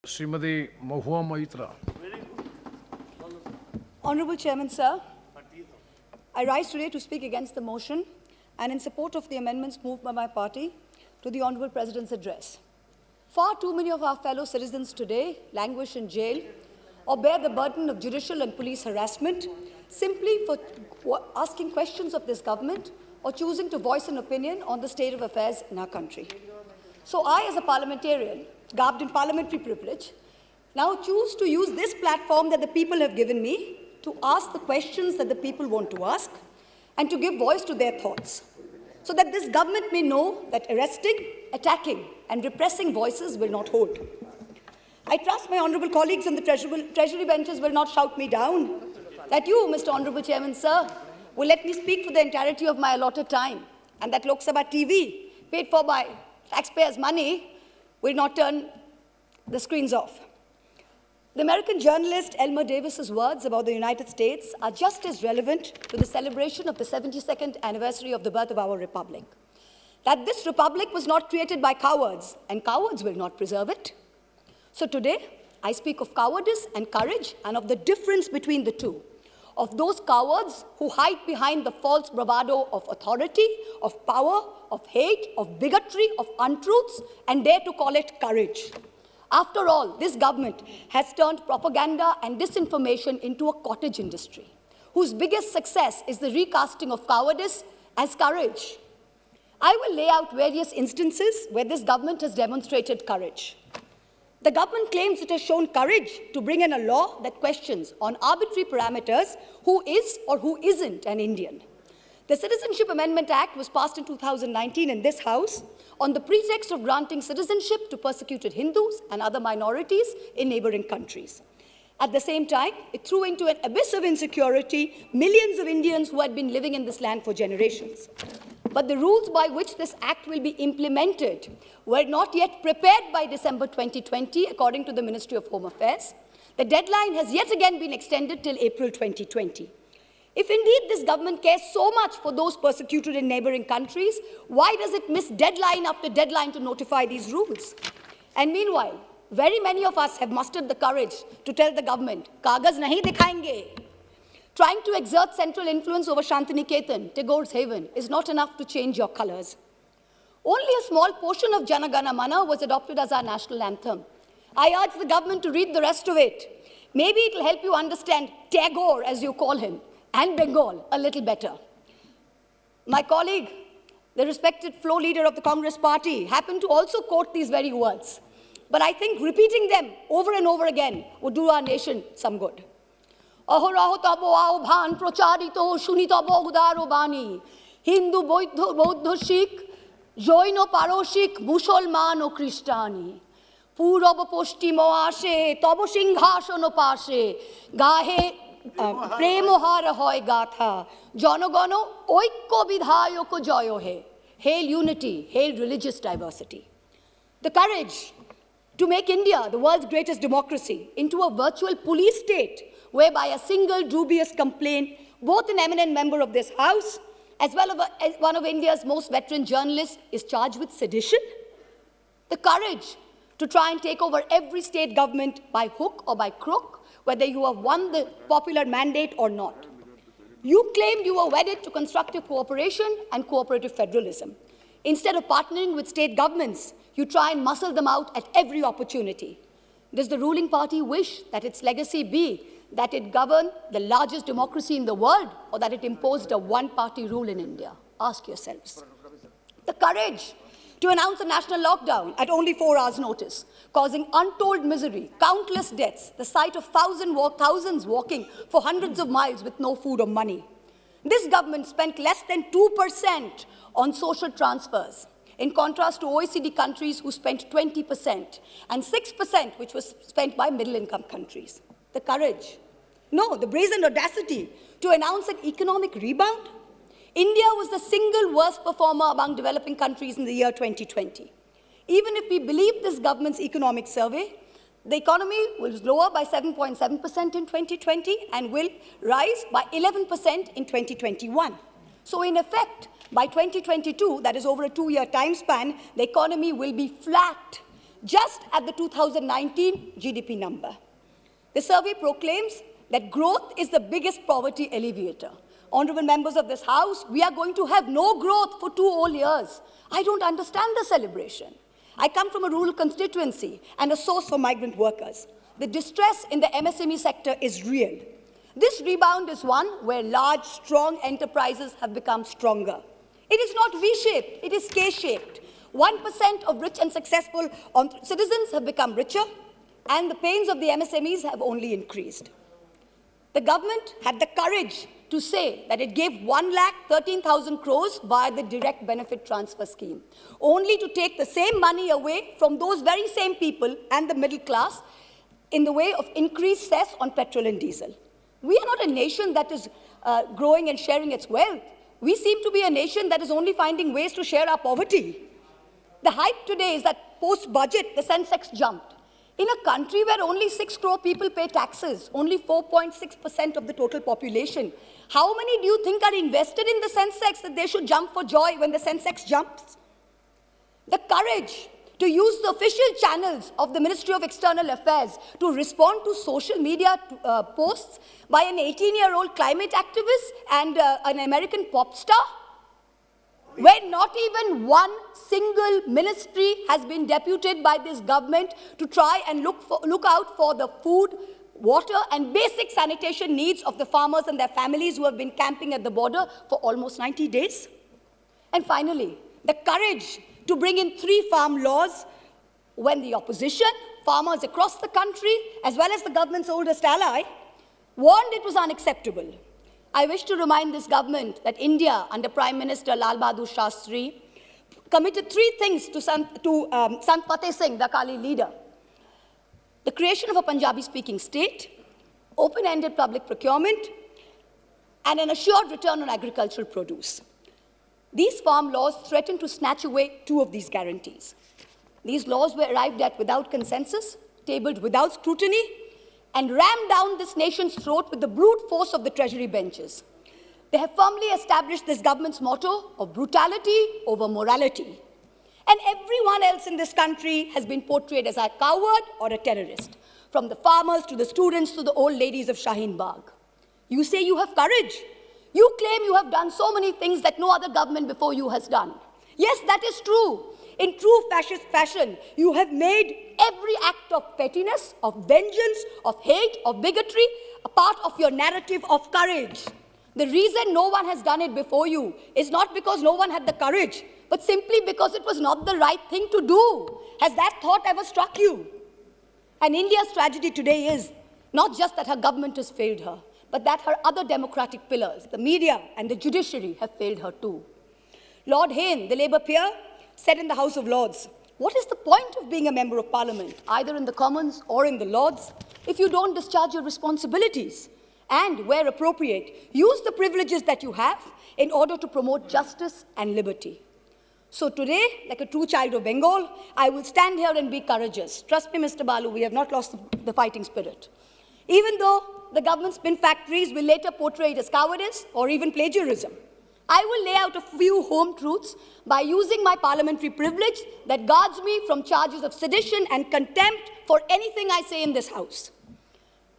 Srimati Mahua Maitra. Honourable Chairman, sir, I rise today to speak against the motion and in support of the amendments moved by my party to the Honourable President's address. Far too many of our fellow citizens today languish in jail or bear the burden of judicial and police harassment simply for asking questions of this government or choosing to voice an opinion on the state of affairs in our country. So I, as a parliamentarian, garbed in parliamentary privilege, now choose to use this platform that the people have given me to ask the questions that the people want to ask and to give voice to their thoughts, so that this government may know that arresting, attacking, and repressing voices will not hold. I trust my honourable colleagues on the treasury benches will not shout me down, that you, Mr. Honourable Chairman, sir, will let me speak for the entirety of my allotted time, and that Lok Sabha TV, paid for by taxpayers' money, will not turn the screens off. The American journalist Elmer Davis's words about the United States are just as relevant to the celebration of the 72nd anniversary of the birth of our republic. That this republic was not created by cowards, and cowards will not preserve it. So today, I speak of cowardice and courage and of the difference between the two. Of those cowards who hide behind the false bravado of authority, of power, of hate, of bigotry, of untruths, and dare to call it courage. After all, this government has turned propaganda and disinformation into a cottage industry, whose biggest success is the recasting of cowardice as courage. I will lay out various instances where this government has demonstrated courage. The government claims it has shown courage to bring in a law that questions on arbitrary parameters who is or who isn't an Indian. The Citizenship Amendment Act was passed in 2019 in this House on the pretext of granting citizenship to persecuted Hindus and other minorities in neighboring countries. At the same time, it threw into an abyss of insecurity millions of Indians who had been living in this land for generations. But the rules by which this act will be implemented were not yet prepared by December 2020, according to the Ministry of Home Affairs. The deadline has yet again been extended till April 2020. If indeed this government cares so much for those persecuted in neighboring countries, why does it miss deadline after deadline to notify these rules? And meanwhile, very many of us have mustered the courage to tell the government, "Kagaz nahi dikhayenge." Trying to exert central influence over Shantiniketan, Tagore's haven, is not enough to change your colors. Only a small portion of Jana Gana Mana was adopted as our national anthem. I urge the government to read the rest of it. Maybe it will help you understand Tagore, as you call him, and Bengal a little better. My colleague, the respected floor leader of the Congress party, happened to also quote these very words. But I think repeating them over and over again would do our nation some good. অহরহ তব আহ্বান প্রচারিত শুনিতব উদার বাণী হিন্দু বৌদ্ধ শিখ জৈন পারসিক মুসলমান ও খ্রিস্টানি পূরব পশ্চিম আসে তব সিংহাসন পাশে গাহে প্রেমহার হয় গাথা জনগণ ঐক্য বিধায়ক জয় হে Hail unity, hail religious diversity. The courage to make India, the world's greatest democracy, into a virtual police state whereby a single dubious complaint, both an eminent member of this House as well as one of India's most veteran journalists, is charged with sedition. The courage to try and take over every state government by hook or by crook, whether you have won the popular mandate or not. You claimed you were wedded to constructive cooperation and cooperative federalism. Instead of partnering with state governments, you try and muscle them out at every opportunity. Does the ruling party wish that its legacy be that it governed the largest democracy in the world, or that it imposed a one-party rule in India? Ask yourselves. The courage to announce a national lockdown at only 4 hours' notice, causing untold misery, countless deaths, the sight of thousands walking for hundreds of miles with no food or money. This government spent less than 2% on social transfers, in contrast to OECD countries who spent 20%, and 6% which was spent by middle-income countries. The courage, no, the brazen audacity to announce an economic rebound. India was the single worst performer among developing countries in the year 2020. Even if we believe this government's economic survey, the economy was lower by 7.7% in 2020 and will rise by 11% in 2021. So in effect, by 2022, that is over a 2-year time span, the economy will be flat just at the 2019 GDP number. The survey proclaims that growth is the biggest poverty alleviator. Honorable members of this House, we are going to have no growth for 2 whole years. I don't understand the celebration. I come from a rural constituency and a source for migrant workers. The distress in the MSME sector is real. This rebound is one where large, strong enterprises have become stronger. It is not V-shaped, it is K-shaped. 1% of rich and successful citizens have become richer, and the pains of the MSMEs have only increased. The government had the courage to say that it gave 1,13,000 crores via the direct benefit transfer scheme, only to take the same money away from those very same people and the middle class in the way of increased cess on petrol and diesel. We are not a nation that is growing and sharing its wealth. We seem to be a nation that is only finding ways to share our poverty. The hype today is that post-budget, the Sensex jumped. In a country where only 6 crore people pay taxes, only 4.6% of the total population, how many do you think are invested in the Sensex that they should jump for joy when the Sensex jumps? The courage to use the official channels of the Ministry of External Affairs to respond to social media posts by an 18-year-old climate activist and an American pop star, where not even one single ministry has been deputed by this government to try and look out for the food, water, and basic sanitation needs of the farmers and their families who have been camping at the border for almost 90 days. And finally, the courage to bring in 3 farm laws when the opposition, farmers across the country, as well as the government's oldest ally, warned it was unacceptable. I wish to remind this government that India, under Prime Minister Lal Bahadur Shastri, committed 3 things to Sant Fateh Singh, the Akali leader: the creation of a Punjabi-speaking state, open-ended public procurement, and an assured return on agricultural produce. These farm laws threaten to snatch away 2 of these guarantees. These laws were arrived at without consensus, tabled without scrutiny, and rammed down this nation's throat with the brute force of the Treasury benches. They have firmly established this government's motto of brutality over morality. And everyone else in this country has been portrayed as a coward or a terrorist, from the farmers to the students to the old ladies of Shaheen Bagh. You say you have courage. You claim you have done so many things that no other government before you has done. Yes, that is true. In true fascist fashion, you have made every act of pettiness, of vengeance, of hate, of bigotry a part of your narrative of courage. The reason no one has done it before you is not because no one had the courage, but simply because it was not the right thing to do. Has that thought ever struck you? And India's tragedy today is not just that her government has failed her, but that her other democratic pillars, the media and the judiciary, have failed her too. Lord Hayne, the Labour peer, said in the House of Lords, what is the point of being a member of Parliament, either in the Commons or in the Lords, if you don't discharge your responsibilities? And, where appropriate, use the privileges that you have in order to promote justice and liberty. So today, like a true child of Bengal, I will stand here and be courageous. Trust me, Mr. Balu, we have not lost the fighting spirit. Even though the government spin factories will later portray it as cowardice or even plagiarism, I will lay out a few home truths by using my parliamentary privilege that guards me from charges of sedition and contempt for anything I say in this House.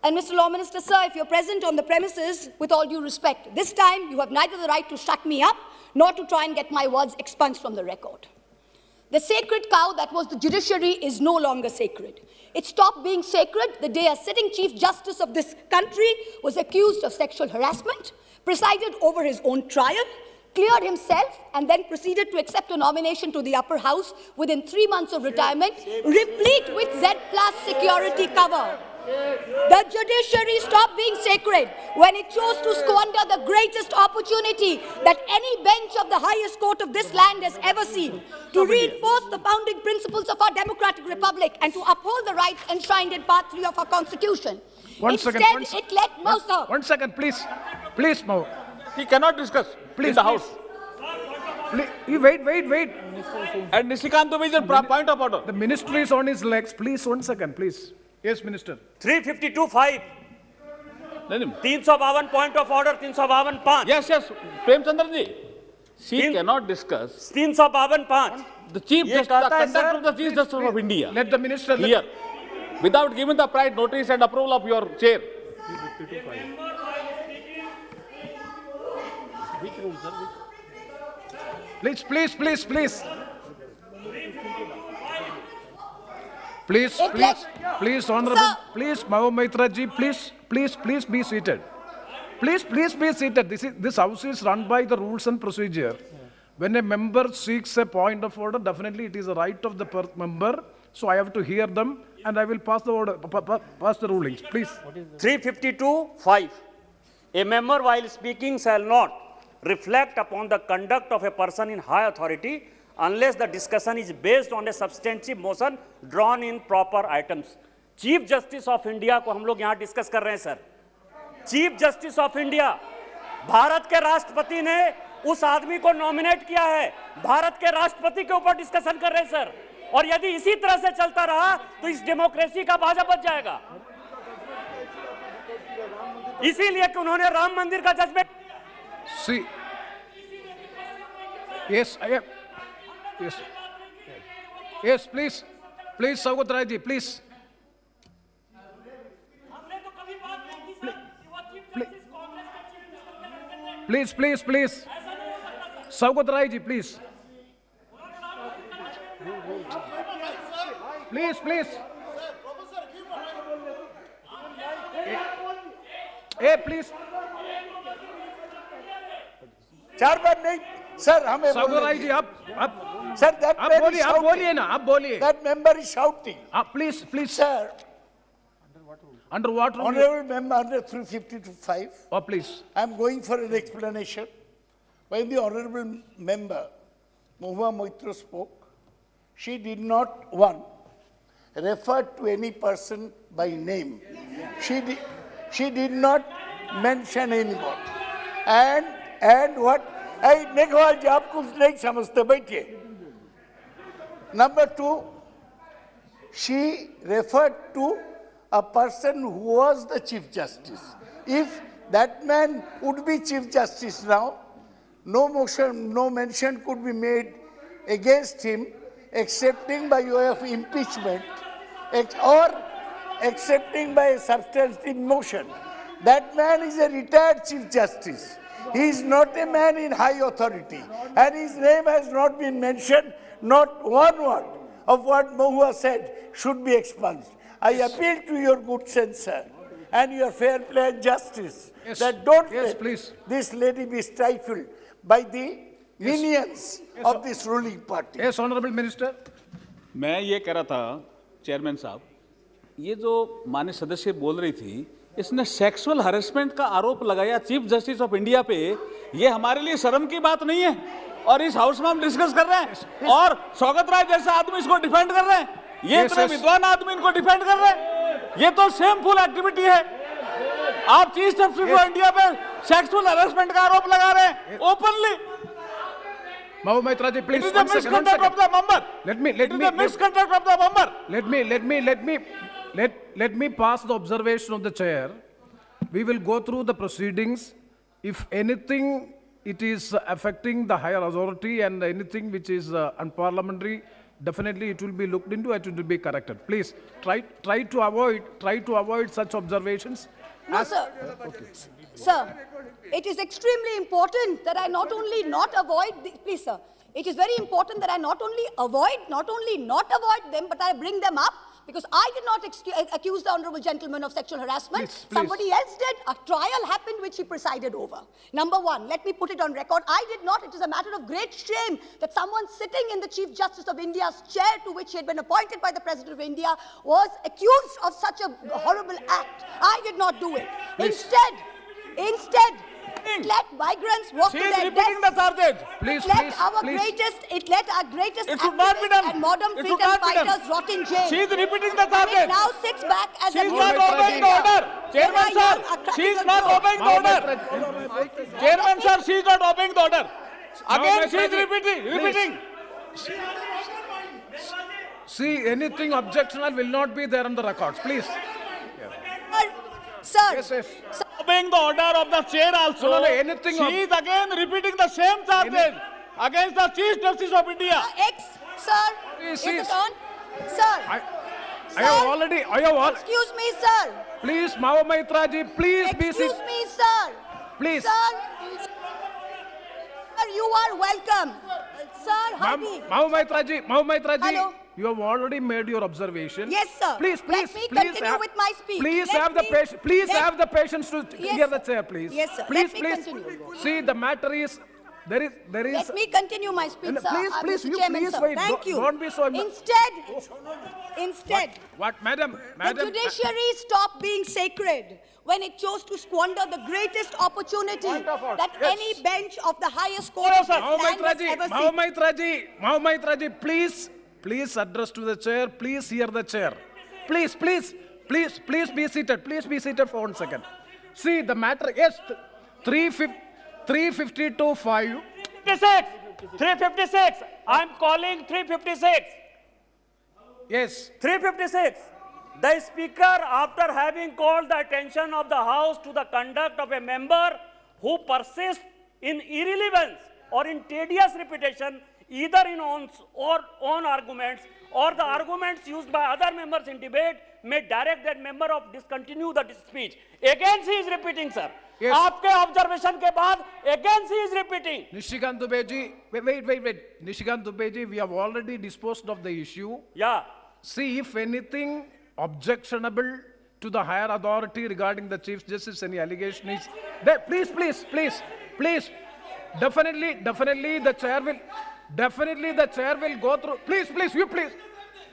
And Mr. Law Minister, sir, if you're present on the premises, with all due respect, this time you have neither the right to shut me up nor to try and get my words expunged from the record. The sacred cow that was the judiciary is no longer sacred. It stopped being sacred the day a sitting Chief Justice of this country was accused of sexual harassment, presided over his own trial, cleared himself, and then proceeded to accept a nomination to the upper house within 3 months of retirement, replete with Z+ security cover. The judiciary stopped being sacred when it chose to squander the greatest opportunity that any bench of the highest court of this land has ever seen to reinforce the founding principles of our democratic republic and to uphold the rights enshrined in Part 3 of our Constitution. One second, please. Please, Mo. He cannot discuss in the House. Please, you wait. And Nishikant Dubey is a point of order. The minister is on his legs. Please, 1 second, please. Yes, Minister. 352(5). 352 point of order, 352(5). Yes. Premchandra ji. She cannot discuss. 352(5). the Chief ये Justice, the कहता है, conduct sir, of the Chief Justice of India Let the minister. here, without giving the prior notice and approval of your chair. Please, please, please, please. Please, It please, let- please, Honorable, Sir. please, Mahbub Maitra ji, please be seated. Please be seated. This house is run by the rules and procedure. When a member seeks a point of order, definitely it is a right of the member. So I have to hear them and I will pass the order, pass the rulings. Please. 352(5). A member while speaking shall not reflect upon the conduct of a person in high authority unless the discussion is based on a substantive motion drawn in proper items. Chief justice of India को हम लोग यहां discuss कर रहे हैं sir. Chief justice of India, Bharat के राष्ट्रपति ने उस आदमी को नॉमिनेट किया है, भारत के राष्ट्रपति के ऊपर डिस्कशन कर रहे हैं सर। और यदि इसी तरह से चलता रहा तो इस डेमोक्रेसी का बाजा बच जाएगा। इसीलिए कि उन्होंने राम मंदिर का judgement. See. Yes, I am. Yes. Yes, please. Please, Saugat Rai ji, please. Please. Saugat Rai ji, please. Please. Hey, please. चार बार नहीं सर, हमें Saugat Rai ji, आप सर दैट आप बोलिए ना, आप बोलिए. That member is shouting Please. Sir. Under what rule? Honorable member under 352(5). Oh, please. I am going for an explanation. When the honorable member Mahua Moitra spoke, she did not refer to any person by name. She did not mention anyone. And what? Hey, Meghwal ji, aap kuch nahi samajhte, baithiye. Number 2, she referred to a person who was the Chief Justice. If that man would be Chief Justice now, no mention could be made against him excepting by way of impeachment or accepting by a substantive motion. That man is a retired Chief Justice. He is not a man in high authority, and his name has not been mentioned. Not one word of what Mahua said should be expunged. I appeal to your good sense, sir, and your fair play and justice, Yes. that don't Yes, let please. this lady be stifled by the minions of this ruling party. Yes, Honorable Minister. मैं ये कह रहा था chairman साहब, ये जो माननीय सदस्य बोल रही थी, इसने सेक्सुअल हरेसमेंट का आरोप लगाया चीफ जस्टिस ऑफ इंडिया पे। ये हमारे लिए शर्म की बात नहीं है, और इस हाउस में हम डिस्कस कर रहे हैं, और सौगत राय जैसे आदमी इसको डिफेंड कर रहे हैं। ये Yes, इतने yes. विद्वान आदमी इनको डिफेंड कर रहे हैं। ये तो शेमफुल एक्टिविटी है। आप चीफ जस्टिस ऑफ इंडिया पे सेक्सुअल हरेसमेंट का आरोप लगा रहे हैं openly. Mahbub Maitra ji, please. It is the one second, one misconduct of second. the member. Let me- It is the misconduct of the member. Let me pass the observation of the chair. We will go through the proceedings. If anything, it is affecting the higher authority and anything which is unparliamentary, definitely it will be looked into and it will be corrected. Please try to avoid such observations. No, sir. Sir, it is extremely important that I not only not avoid, please, sir. It is very important that I not only not avoid them, but I bring them up, because I did not accuse the honorable gentleman of sexual harassment. Please. Somebody else did. A trial happened which he presided over. Number one, let me put it on record. I did not. It is a matter of great shame that someone sitting in the Chief Justice of India's chair, to which he had been appointed by the President of India, was accused of such a horrible act. I did not do it. Instead, let migrants walk She to is their repeating the deaths. charges. Please. It let our greatest It should not be activists done. and modern It should freedom not be done. fighters rot in jail. She is repeating the And it charges. now sits back as She a is Mahbub not Maitra obeying ji. the order. There Chairman are sir, young, she is attractive not girls. obeying the Mahbub order. Maitra- Chairman sir, she is not obeying the order. Again Maitra she is ji, repeating. See, anything objectionable will not be there on the records. Please. Sir, Yes. sir, Obeying the order of the chair also. No, anything She is again repeating the same charges against the Chief Justice of India. Sir, Please, is it please. on? Sir, I have already, excuse me, sir. please, Mao Maitra ji, please be Excuse seated. me, sir. Please. Sir, you are welcome. Sir, Hardy. Mao Maitra ji, Hello. you have already made your observation. Yes, sir. Please, Let please, me please continue have, with my speech. Please Let have the me- patience. Please let- have the patience to Yes, hear the sir. chair, please. Yes, sir. Please, Let me please. continue. See, the matter is there is. Let me continue my speech, No, sir. please, please, Mr. you Chairman, please sir. wait. Thank Don't- you. don't be so Instead, What, madam? the judiciary stopped being sacred when it chose to squander the greatest opportunity Wonderful. that Yes. any bench of the highest court of this Mao land Maitra has ji, ever Mao seen. Maitra ji, please address to the chair. Please hear the chair. Please be seated. Please be seated for 1 second. See, the matter, yes, 352-5. 356. I'm calling 356. Yes, 356. The Speaker, after having called the attention of the House to the conduct of a member who persists in irrelevance or in tedious repetition, either in own arguments or the arguments used by other members in debate, may direct that member of discontinue the speech. Again, he is repeating, sir. Yes. आपके observation के बाद again he is repeating. Nishikant Dubey ji, wait. Nishikant Dubey ji, we have already disposed of the issue. Yeah. See, if anything objectionable to the higher authority regarding the Chief Justice, any allegation is there, please. Definitely the chair will go through, please.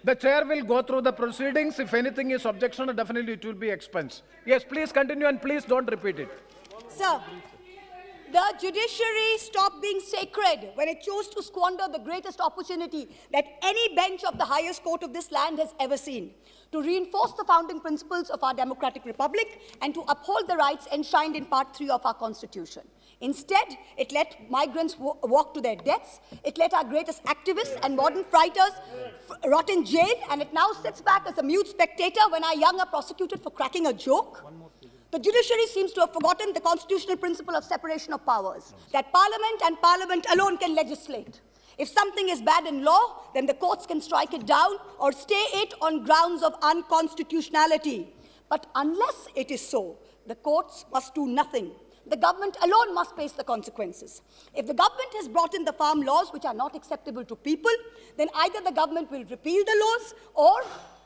The chair will go through the proceedings. If anything is objectionable, definitely it will be expensed. Yes, please continue and please don't repeat it. Sir, the judiciary stopped being sacred when it chose to squander the greatest opportunity that any bench of the highest court of this land has ever seen to reinforce the founding principles of our democratic republic and to uphold the rights enshrined in Part 3 of our Constitution. Instead, it let migrants walk to their deaths, it let our greatest activists and modern fighters rot in jail, and it now sits back as a mute spectator when our young are prosecuted for cracking a joke. The judiciary seems to have forgotten the constitutional principle of separation of powers, that Parliament and Parliament alone can legislate. If something is bad in law, then the courts can strike it down or stay it on grounds of unconstitutionality. But unless it is so, the courts must do nothing. The government alone must face the consequences. If the government has brought in the farm laws which are not acceptable to people, then either the government will repeal the laws or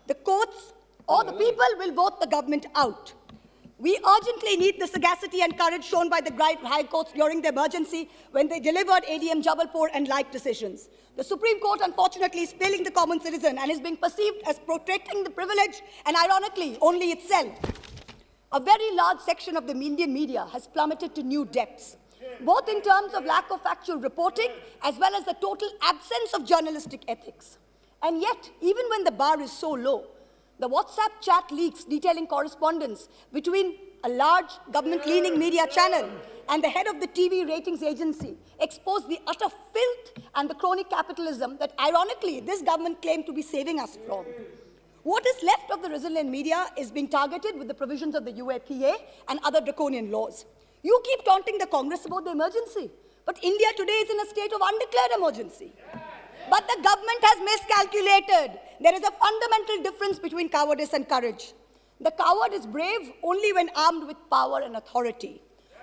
the courts or the people will vote the government out. We urgently need the sagacity and courage shown by the high courts during the emergency when they delivered ADM Jabalpur and like decisions. The Supreme Court, unfortunately, is failing the common citizen and is being perceived as protecting the privilege and, ironically, only itself. A very large section of the Indian media has plummeted to new depths, both in terms of lack of factual reporting as well as the total absence of journalistic ethics. And yet, even when the bar is so low, the WhatsApp chat leaks detailing correspondence between a large government-leaning media channel and the head of the TV ratings agency expose the utter filth and the crony capitalism that, ironically, this government claimed to be saving us from. What is left of the resilient media is being targeted with the provisions of the UAPA and other draconian laws. You keep taunting the Congress about the emergency, but India today is in a state of undeclared emergency. But the government has miscalculated. There is a fundamental difference between cowardice and courage. The coward is brave only when armed with power and authority.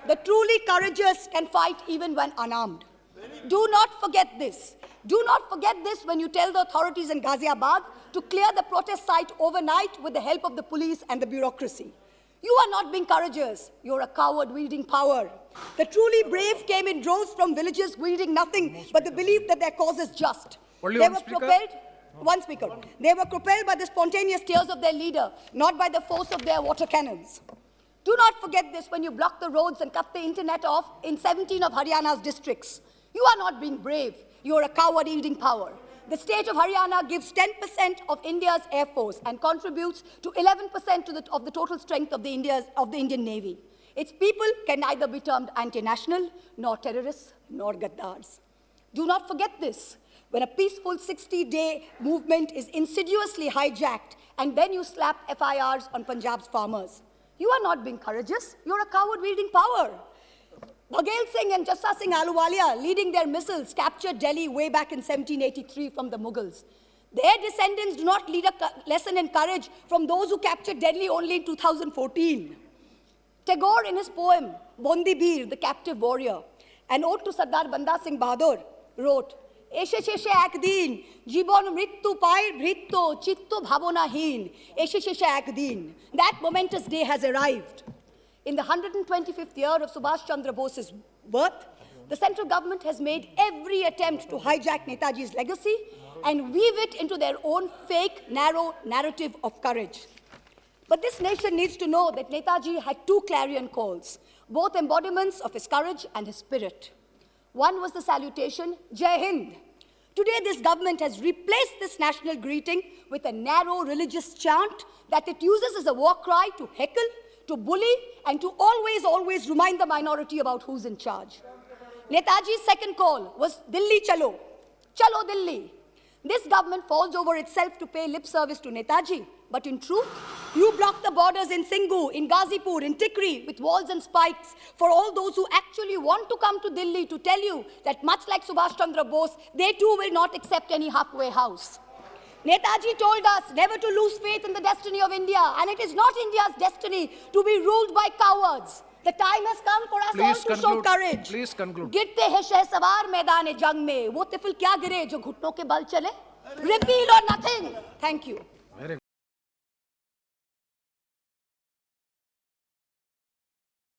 The truly courageous can fight even when unarmed. Do not forget this. Do not forget this when you tell the authorities in Ghaziabad to clear the protest site overnight with the help of the police and the bureaucracy. You are not being courageous. You're a coward wielding power. The truly brave came in droves from villages wielding nothing but the belief that their cause is just. Only They one were speaker? propelled. One speaker. They were propelled by the spontaneous tears of their leader, not by the force of their water cannons. Do not forget this when you block the roads and cut the internet off in 17 of Haryana's districts. You are not being brave. You are a coward wielding power. The state of Haryana gives 10% of India's air force and contributes to 11% of the total strength of the Indian Navy. Its people can neither be termed anti-national, nor terrorists, nor gaddars. Do not forget this. When a peaceful 60-day movement is insidiously hijacked and then you slap FIRs on Punjab's farmers. You are not being courageous. You're a coward wielding power. Bhagal Singh and Jassa Singh Ahluwalia, leading their missiles, captured Delhi way back in 1783 from the Mughals. Their descendants do not lead a lesson in courage from those who captured Delhi only in 2014. Tagore, in his poem, Bondi Bir, the Captive Warrior, an ode to Sardar Banda Singh Bahadur, wrote, Eshe sheshe ekdin, jibon mrittu pai bhritto, chitto bhabonahin, eshe sheshe ekdin. That momentous day has arrived. In the 125th year of Subhash Chandra Bose's birth, the central government has made every attempt to hijack Netaji's legacy and weave it into their own fake, narrow narrative of courage. But this nation needs to know that Netaji had two clarion calls, both embodiments of his courage and his spirit. One was the salutation, Jai Hind. Today, this government has replaced this national greeting with a narrow religious chant that it uses as a war cry to heckle, to bully, and to always remind the minority about who's in charge. Netaji's second call was Delhi Chalo, Chalo Delhi. This government falls over itself to pay lip service to Netaji. But in truth, you block the borders in Singhu, in Ghazipur, in Tikri with walls and spikes for all those who actually want to come to Delhi to tell you that much like Subhash Chandra Bose, they too will not accept any halfway house. Netaji told us never to lose faith in the destiny of India, and it is not India's destiny to be ruled by cowards. The time has come for us Please all to show conclude. courage. Please conclude. गिरते हैं शहसवार मैदान जंग में, वो तिफल क्या गिरे जो घुटनों के बल चले? Repeal or nothing. Thank you.